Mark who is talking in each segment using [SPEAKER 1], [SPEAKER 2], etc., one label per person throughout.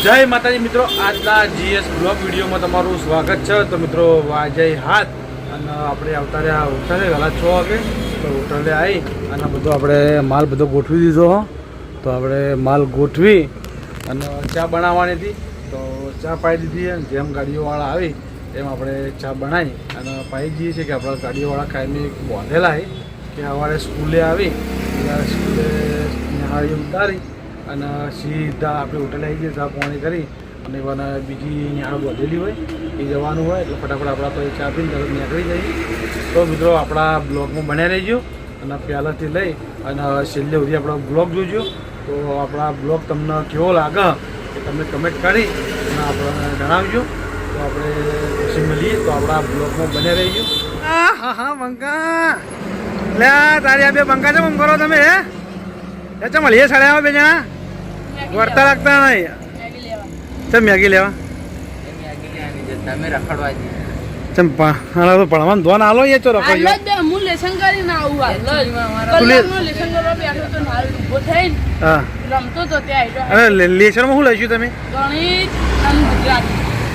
[SPEAKER 1] જય માતાજી મિત્રો, આજના જીએસ બ્લોગ વિડીયોમાં તમારું સ્વાગત છે. તો મિત્રો વાજય હાથ અને આપણે આવતા રહ્યા હોટલે વહેલા 6 વાગે. તો હોટલે આવી અને બધો આપણે માલ બધો ગોઠવી દીધો. તો આપણે માલ ગોઠવી અને ચા બનાવવાની હતી. તો ચા પાઈ દીધી. જેમ ગાડીઓવાળા આવી એમ આપણે ચા બનાવી અને પાઈ જઈએ છીએ કે આપણા ગાડીઓવાળા કાયમી બાંધેલા છે કે સવારે સ્કૂલે આવી સ્કૂલે નિહાળી ઉતારી અને સીધા આપણે હોટલે આવી જઈએ, ચા પાણી કરી અને એવાને બીજી નિહાળ બાંધેલી હોય એ જવાનું હોય એટલે ફટાફટ આપણા તો ચા પીને તરત નીકળી જઈએ. તો મિત્રો આપણા બ્લોગમાં બન્યા રહેજો અને પહેલાંથી લઈ અને છેલ્લે સુધી આપણો બ્લોગ જોજો. તો આપણા બ્લોગ તમને કેવો લાગે એ તમે કમેન્ટ કરી અને આપણને જણાવજો. તો આપણે પછી મળીએ. તો આપણા બ્લોગમાં બન્યા રહીજો. હા હા બંકા લે તારી આ બે બંકા છે. કરો તમે હે ચા મળીએ સાડે આવો બે જણા વર્તા લાગતા નહીં. ચમ મેગી લેવા તમે રખડવા ચમ ભણવાનું ધોન આલો એ ચો રખડ્યો લેસનમાં શું લઈશું તમે?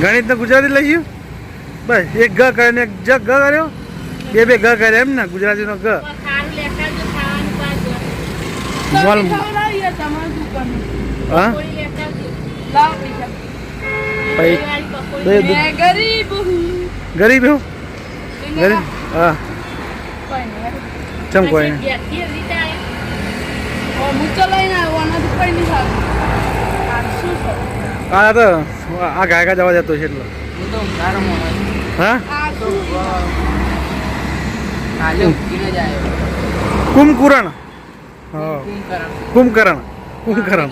[SPEAKER 1] ગણિત ને ગુજરાતી લઈશું. બસ એક ગ કર્યો ને એક જ ગ કર્યો, બે ગ કર્યા એમ ને ગુજરાતી નો ગ. ગરીબ હું ગરીબ હા ચમ કોઈ હા તો આ ગાયકા જવા જતો છે એટલો. હા કુંભકરણ કુંભકરણ કુંભકરણ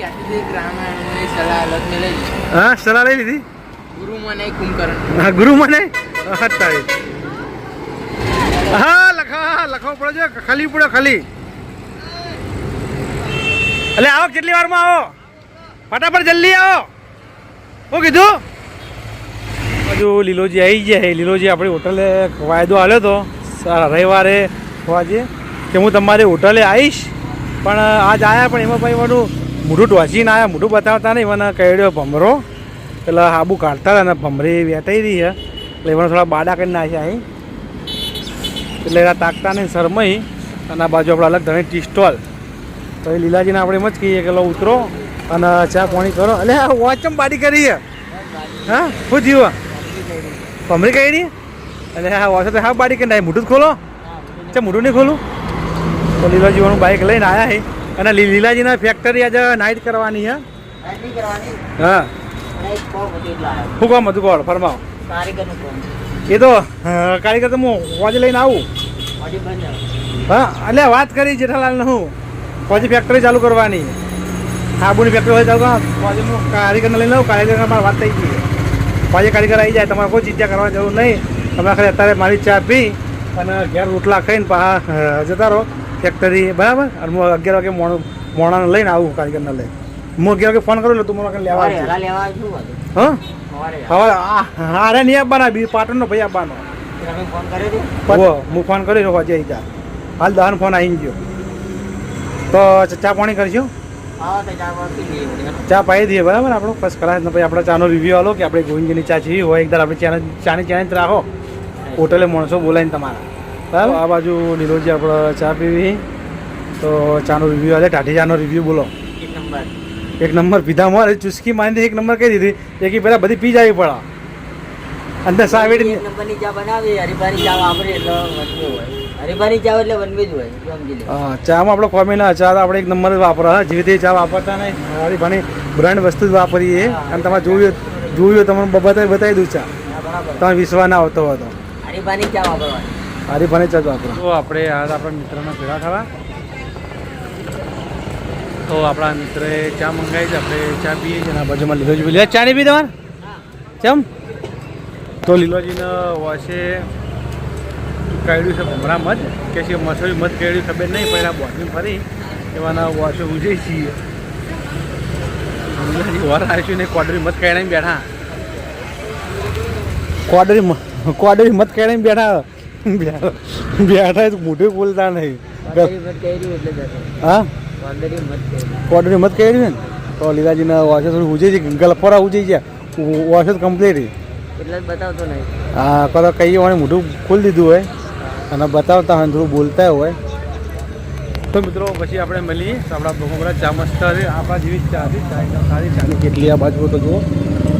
[SPEAKER 1] હા સલાહ લઈ લીધી. હા ગુરુ મને હા લખવો પડે છે. ખાલી પડે ખાલી. એટલે આવો કેટલી વારમાં આવો? ફટાફટ જલ્દી આવો. શું કીધું? હજુ લીલોજી આવી ગયા. લીલોજી આપણી હોટલે વાયદો આવ્યો હતો રવિવારે આજે કે હું તમારી હોટલે આવીશ, પણ આજ આવ્યા પણ એમાં ભાઈ મારું મોઢું ટોચીને આવ્યા. મોઢું બતાવતા નહીં મને કહ્યો ભમરો એટલે હાબુ કાઢતા હતા ને ભમરી વેટાઈ રહી છે એટલે એમને થોડા બાડા કરી નાખ્યા અહીં એટલે એના તાકતા નહીં શરમઈ. અને આ બાજુ આપણે અલગ ધણી ટી સ્ટોલ. તો એ લીલાજીને આપણે એમ જ કહીએ કે લો ઉતરો અને ચા પાણી કરો. એટલે હા વોચમ બાડી કરી છે. હા શું થયું? ભમરી કહી રહી એટલે હા વોચ તો હા બાડી કરી નાખી. મોઢું જ ખોલો. ચા મોઢું નહીં ખોલું. તો લીલાજીવાનું બાઇક લઈને આવ્યા છે અને લીલાજીના ફેક્ટરી આજે નાઇટ કરવાની છે. હા શું કામ હતું કોણ ફરમાવો? એ તો કારીગર તો હું હોજ લઈને આવું. હા એટલે વાત કરી જેઠાલાલને હું હોજી ફેક્ટરી ચાલુ કરવાની. સાબુની ફેક્ટરી હોય ચાલુ હોજી હું કારીગરને લઈને આવું. કારીગર મારી વાત થઈ ગઈ. હોજી કારીગર આવી જાય તમારે કોઈ ચિંતા કરવાની જરૂર નહીં. તમે ખાલી અત્યારે મારી ચા પી અને ઘેર રોટલા ખાઈને પાછા જતા રહો ફેક્ટરી બરાબર. અને હું 11 વાગે મોણાને લઈને આવું કારીગરને લઈને. હું 11 વાગે ફોન કરું એટલે તું મને લેવા હા અરે નહીં આપવાના બી પાટણનો ભાઈ આપવાનો. હું ફોન કરી રહ્યો હજી ત્યાં હાલ 10 ફોન આવી ગયો. તો ચા પાણી કરજો. ચા પાઈ દઈએ બરાબર આપણો ફર્સ્ટ ક્લાસ. ને પછી આપણે ચાનો રિવ્યૂ આલો કે આપણે ગોવિંદજીની ચા જેવી હોય એકદમ આપણે ચાની ચેલેન્જ રાખો હોટલે માણસો બોલાવીને તમારા બરાબર. આ બાજુ લીલોજી આપણે ચા પીવી તો ચાનો રિવ્યૂ આલે. ટાઢી ચાનો રિવ્યૂ બોલો. એક નંબર પીધા મારે ચુસ્કી મારી એક નંબર કહી દીધી. એક પહેલાં બધી પી જવી પડે અંદર સાવેડી
[SPEAKER 2] નંબરની ચા બનાવી હરીફાની ચા વાપરી એટલે વનવે હોય. હરીફાની ચા એટલે વનવે જ હોય.
[SPEAKER 1] હા ચામાં આપણે કોમેના ચા આપણે એક નંબર જ વાપરો. હા જેવી રીતે ચા વાપરતા નહીં હરીફાની બ્રાન્ડ વસ્તુ જ વાપરીએ. અને તમારે જોયું તમને બતાવી દઉં ચા તમે વિશ્વાસ ના આવતો હોય તો
[SPEAKER 2] હરીફાની ચા વાપરવાની.
[SPEAKER 1] હરીફાની ચા જ વાપરો. તો આપણે આજ આપણા મિત્રના ભેગા થવા. તો આપણા મિત્રએ ચા મંગાવી છે. આપણે ચા પીએ છીએ અને બાજુમાં લીલોજી બોલી ચા નહીં પી તમારે ચમ? તો લીલોજીને વોશે કાઢ્યું છે ભમરા મધ કે છે મસોરી મધ કાઢ્યું ખબર નહીં પહેલાં બોટલી ફરી એવાના વોશે ઉજે છીએ. લીલોજી વર આવીશું ને કોડરી મધ કાઢીને બેઠા. કોડરી મધ કાઢીને બેઠા બેઠા મોઢું બોલતા નહીં. હા કોડરી મત કહી રહ્યું ને તો લીલાજીને વાસે થોડી ઉજે છે ગલફોરા ઉજે છે વાસે કમ્પ્લીટ
[SPEAKER 2] એટલે જ બતાવતો નહીં.
[SPEAKER 1] હા કરો કહીએ વાણે મોઢું ખોલી દીધું હોય અને બતાવતા હોય થોડું બોલતા હોય. તો મિત્રો પછી આપણે મળીએ તો આપણા બપોરા ચા મસ્ત આપણા જેવી ચા હતી ચા એકદમ સારી ચાની કેટલી આ બાજુ તો જુઓ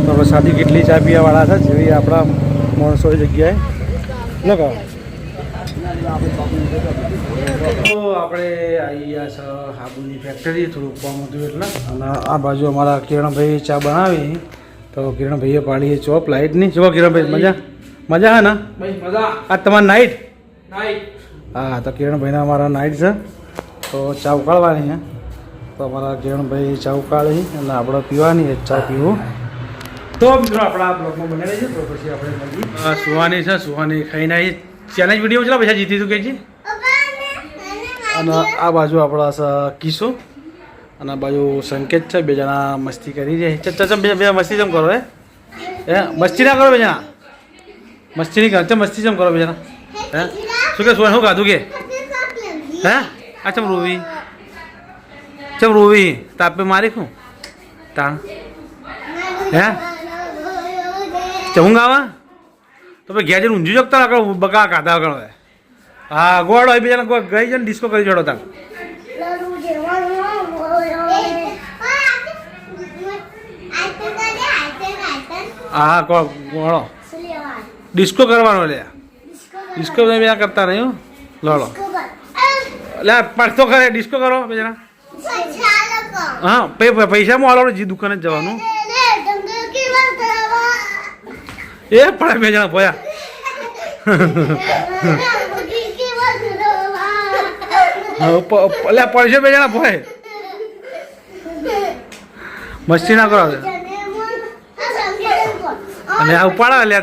[SPEAKER 1] તો આપણે સાદી કેટલી ચા પીવાવાળા છે જેવી આપણા માણસોની જગ્યાએ લગા. તો આપણે આવી ગયા છે હાબુની ફેક્ટરી થોડુંક કામ હતું એટલે અને આ બાજુ અમારા કિરણભાઈ ચા બનાવી તો કિરણભાઈએ પાડી ચોપ લાઇટની જો કિરણભાઈ મજા મજા હે ને
[SPEAKER 3] મજા
[SPEAKER 1] આ તમારી નાઇટ
[SPEAKER 3] નાઈટ.
[SPEAKER 1] હા તો કિરણભાઈના અમારા નાઇટ છે તો ચા ઉકાળવાની છે તો અમારા કિરણભાઈ ચા ઉકાળી અને આપણે પીવાની છે ચા પીવું. તો મિત્રો આપણા બ્લોગમાં બને રહીએ તો પછી આપણે મળીએ. સુવાની છે સુવાની ખાઈને આવી ચેલેન્જ વિડીયો કેટલા પૈસા જીતી તું કે છે. અને આ બાજુ આપણા છે કિશો અને આ બાજુ સંકેત છે બે જણા મસ્તી કરી રહ્યા બે બે મસ્તી કેમ કરો હે મસ્તી ના કરો બે જણા મસ્તી નહીં કરો મસ્તી કેમ કરો બે જણા હે શું કે શું ખાધું કે હે આ ચમ રોવી તાપે મારી શું તાણ હે ચમું ગાવા તો ભાઈ ઘેર જઈને ઊંઝું જગતા આગળ બકા કાઢા આગળ હા ગોળ હોય બીજાને ગઈ જઈને ડિસ્કો કરી છોડો તાણ હા ગોળો ડિસ્કો કરવાનો લે ડિસ્કો બીજા કરતા નહીં હો લોડો લે પાછો કરે ડિસ્કો કરો બીજા હા પૈસા હાલો જે દુકાને જ જવાનું એ પડે બે જણા ભોયા લે પડશે બે જણા ભોય મસ્તી ના કરો અને આ ઉપાડા લે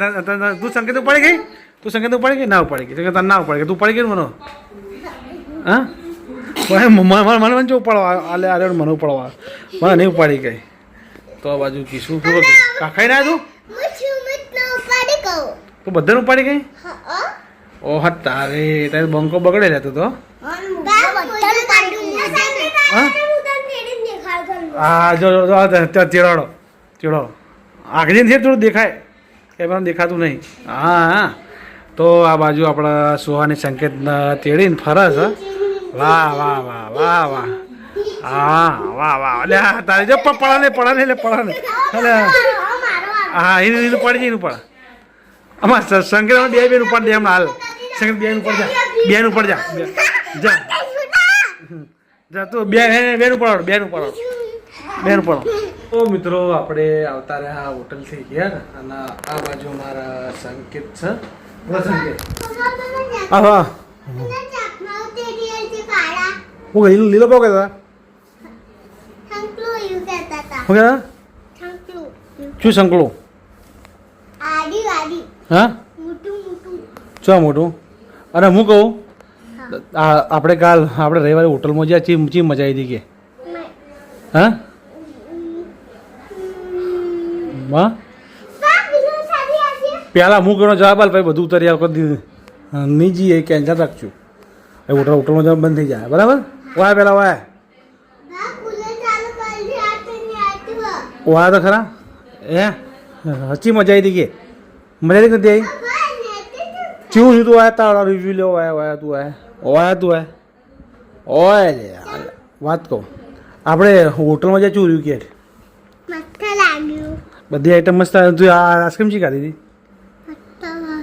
[SPEAKER 1] તું સંકેત ઉપાડી ગઈ તું સંકેત ઉપાડી ગઈ ના ઉપાડી ગઈ તને ના ઉપાડી ગઈ તું ઉપાડી ગઈ મને હા મને મને ઉપાડવા આલે આરે મને ઉપાડવા મને નહીં ઉપાડી ગઈ તો આ બાજુ કીશું ખાઈ ના તું તું બધાને ઉપાડી ગઈ ઓહ તારે તારે બંકો બગડે લેતો તો હા જો ચેડાડો ચેડો આગળ છે થોડું દેખાય કેમેરા દેખાતું નહીં હા હા તો આ બાજુ આપણા સુહાની સંકેત તેડીને ફરસ વાહ વાહ વાહ વાહ વાહ હા વાહ વાહ અલે તારે જો પડા ને અલે હા એનું પડી જાય એનું પડ અમાર સંકેત બે બેનું પડ દે હમણાં હાલ સંકેત બેનું પડ જા બેનું પડ જા જા તું બેનું પડ બેનું પડ. તો મિત્રો આપણે આવતા રહ્યા હોટલથી ગયા અને આ બાજુ મારા સંકેત છે સંકેત હા હા હું લીલો પાવ કહેતા શું કહેતા શું સંકળું હા શું મોટું અને હું કહું આપણે કાલ આપણે રવિવારે હોટલમાં જ્યાં ચી મજા આવી હતી કે હા માં પહેલાં હું ઘણો જવાબ આલ પછી બધું ઉતારી આવ કરી દીધું નહીં જઈએ કેન્સલ રાખજો એ હોટલમાં જવા બંધ થઈ જાય બરાબર વાય પહેલાં વાય વાય તો ખરા એ હચી મજા આવી હતી કે મજા આવી નથી આવી ચીવું છું તું વાય તારા રિવ્યુ લેવો વાયા તું વાય ઓય લે વાત કહું આપણે હોટલમાં જ્યાં ચૂર્યું કે બધી આઈટમ મસ્ત તું આ આઈસ્ક્રીમ ચી ખાધી હતી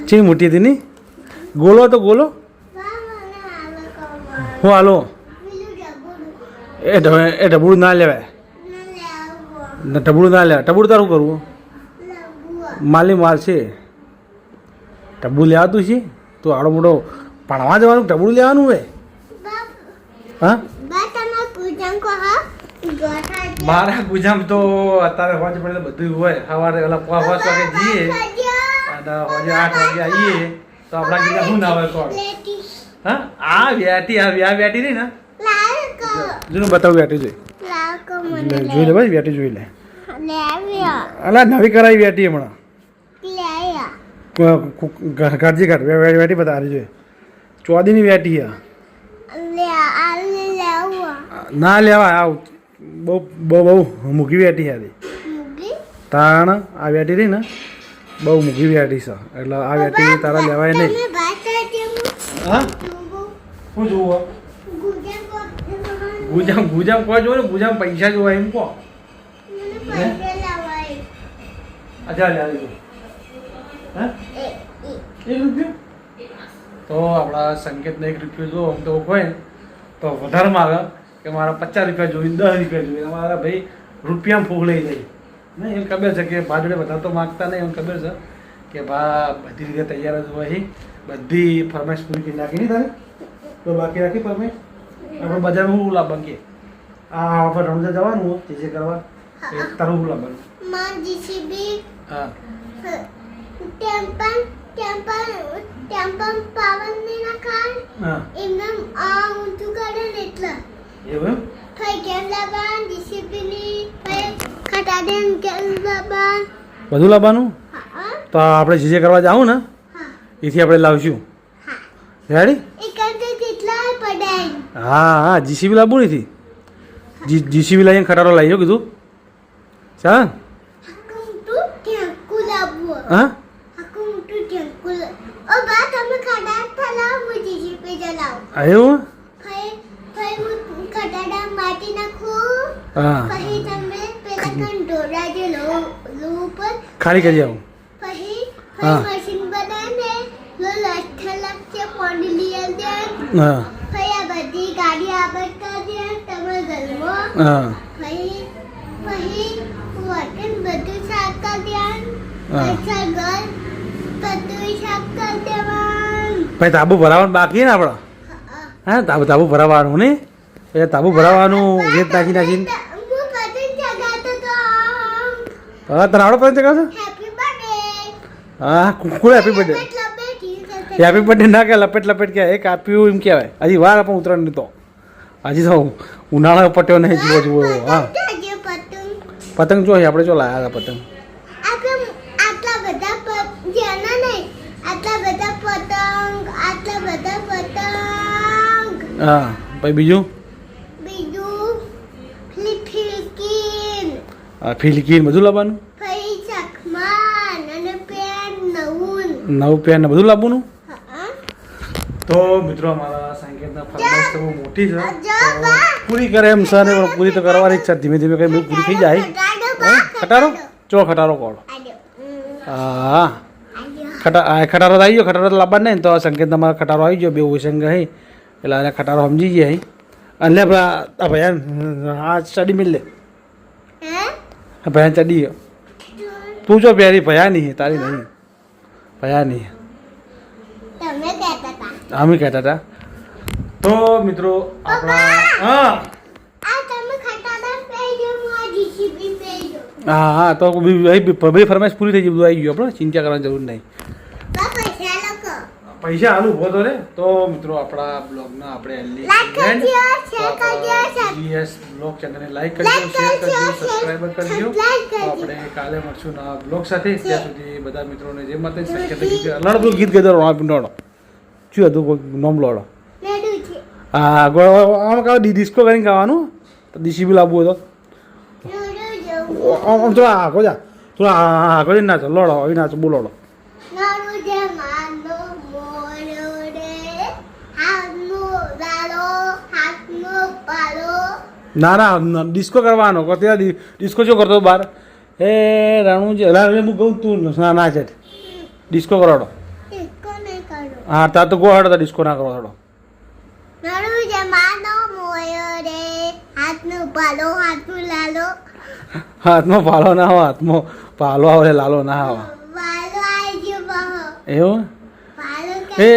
[SPEAKER 1] ચી મોટી હતી નહીં ગોલો તો ગોલો હું હાલો એ ઢબુડું ના લેવાય ઢબુડું ના લેવાય ઢબુડું તારું કરવું માલી માલ છે ઢબુડું લેવાતું છે તું આડો મોટો ભણવા જવાનું ઢબુડું લેવાનું હોય હા મારા ગુજામ તો અત્યારે હોજ પડે બધું હોય સવારે ઓલા 5 વાગે જઈએ અને હોજે 8 વાગે આવીએ તો આપણા ગીતા શું ના હોય કોણ હા આ વ્યાટી નહીં ને જોઈને બતાવું વ્યાટી જોઈ લે ભાઈ વ્યાટી જોઈ લે અલા નવી કરાવી વ્યાટી હમણાં કાઢજી કાઢ વ્યાટી બતાવી જોઈએ ચોદીની વ્યાટી ના લેવા આવ બહુ બહુ બહુ મૂકી વેટી હતી તાણ આ વેટી રહી ને બહુ મૂકી વેટી છે એટલે આ વેટી તારા લેવાય નહીં હા શું જોવો ગુજામ કોઈ જોવો ને ગુજામ પૈસા જોવા એમ કહો અચ્છા લે હા 1 રૂપિયો તો આપણા સંકેતને 1 રૂપિયો જો આમ તો કોઈ તો વધારે માગે કે મારા 50 રૂપિયા જોઈએ 10 રૂપિયા જોઈએ મારા ભાઈ રૂપિયામાં ફૂગ લઈ જાય નહીં એમ ખબર છે કે ભા જોડે બધા તો માગતા નહીં એમ ખબર છે કે ભા બધી રીતે તૈયાર જ હોય બધી ફરમાઈશ પૂરી કરી નાખી નહીં તારે તો બાકી રાખી ફરમાઈશ આપણે બજારમાં હું લાવવાનું કે આ આપણે રમઝા જવાનું હોય જે કરવા એ તારું હું લાવવાનું હા હા એવું બધું લાવવાનું તો આપણે જે કરવા જાઉં ને એથી આપણે લાવશું રેડી હા હા જીસીબી લાવવું નથી જીસીબી લઈને ખટારો લાવ્યો કીધું ચાલ હા એવું હા ખાલી કરી આવું હા હા હા ભાઈ તાબુ ભરાવાનું બાકી ને આપડે હા તાબુ ભરાવાનું નહીં પછી તાબુ ભરાવાનું રેત નાખી નાખીને હા તને આવડે પતંગ ચગાવશો હા કુકુળ હેપી બર્થડે હેપી બર્થડે ના કે લપેટ લપેટ કે એક આપ્યું એમ કહેવાય હજી વાર પણ ઉતરણ તો હજી તો ઉનાળો પટ્યો નહીં જુઓ જુઓ હા પતંગ જો આપણે જો લાયા હતા પતંગ હા પછી બીજું ફિલકીન બધું લાવવાનું નવું પેન ને બધું લાવવાનું તો મિત્રો અમારા સંકેતના ફરમાઈશ તો બહુ મોટી છે તો પૂરી કરે એમ છે ને પૂરી તો કરવાની જ છે ધીમે ધીમે કંઈ પૂરી થઈ જાય ખટારો ચો ખટારો કોણ હા ખટારો તો આવી ગયો ખટારો તો લાવવાનો નહીં તો સંકેત તમારા ખટારો આવી ગયો બે ઓસંગ હે એટલે આને ખટારો સમજી ગયા અને આપણા ભયાન હા સ્ટડી મિલ લે ભયાન ચડી ગયો તું જો પ્યારી ભયા નહીં તારી નહીં ભયા નહીં અમે કહેતા હતા તો મિત્રો આપણા હા હા હા તો બધી ફરમાઈશ પૂરી થઈ ગઈ બધું આવી ગયું આપણે ચિંતા કરવાની જરૂર નહીં પૈસા આલુ ઉભો તો રે તો મિત્રો આપણા બ્લોગના આપણે જીએસ બ્લોગ ચેનલને લાઈક કરજો શેર કરજો સબસ્ક્રાઇબ કરજો તો આપણે કાલે મળશું નવા બ્લોગ સાથે ત્યાં સુધી બધા મિત્રોને જે માતે સંકેત લડતું ગીત ગેદો રોણા પિંડોડો શું હતું કોઈ નોમ લોડો હા આમ કાવ ડિસ્કો કરીને ખાવાનું તો ડીસીબી લાવવું હોય તો આમ તો આખો જા થોડા આખો જ નાચો લડો આવી નાચો બોલોડો ના ના ડિસ્કો કરવાનો ત્યાં ડિસ્કો શું કરતો બાર એ રાણું છે હું કહું તું ના ના છે ડિસ્કો કરાડો હા ત્યાં તો ગોહાડો તો ડિસ્કો ના કરો થોડો હાથમાં પાલો ના આવે હાથમાં પાલો આવે લાલો ના આવે એવું હે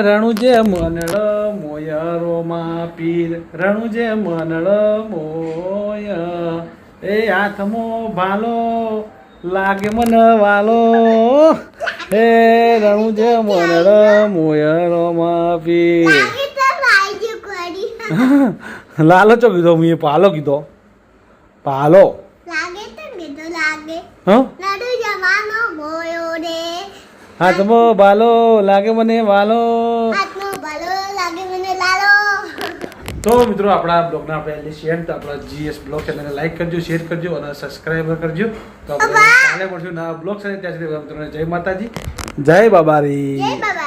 [SPEAKER 1] રણુજે મનળ મોયરો માં પીર રણુજે મનળ મોય એ હાથમો ભાલો લાગે મન વાલો હે રણુજે મનળ મોયરો માં પીર લાલો ચો કીધો મેં પાલો કીધો પાલો હાથમો ભાલો લાગે મને વાલો તો તો મિત્રો આપણા બ્લોગના આપણે એટલે શેર તો આપણા GS બ્લોગ ચેનલને લાઈક કરજો, શેર કરજો અને સબસ્ક્રાઈબ કરજો. તો આપણે કાલે મળશું નવા બ્લોગ સાથે. ત્યાં સુધી મિત્રોને જય માતાજી, જય બાબારી.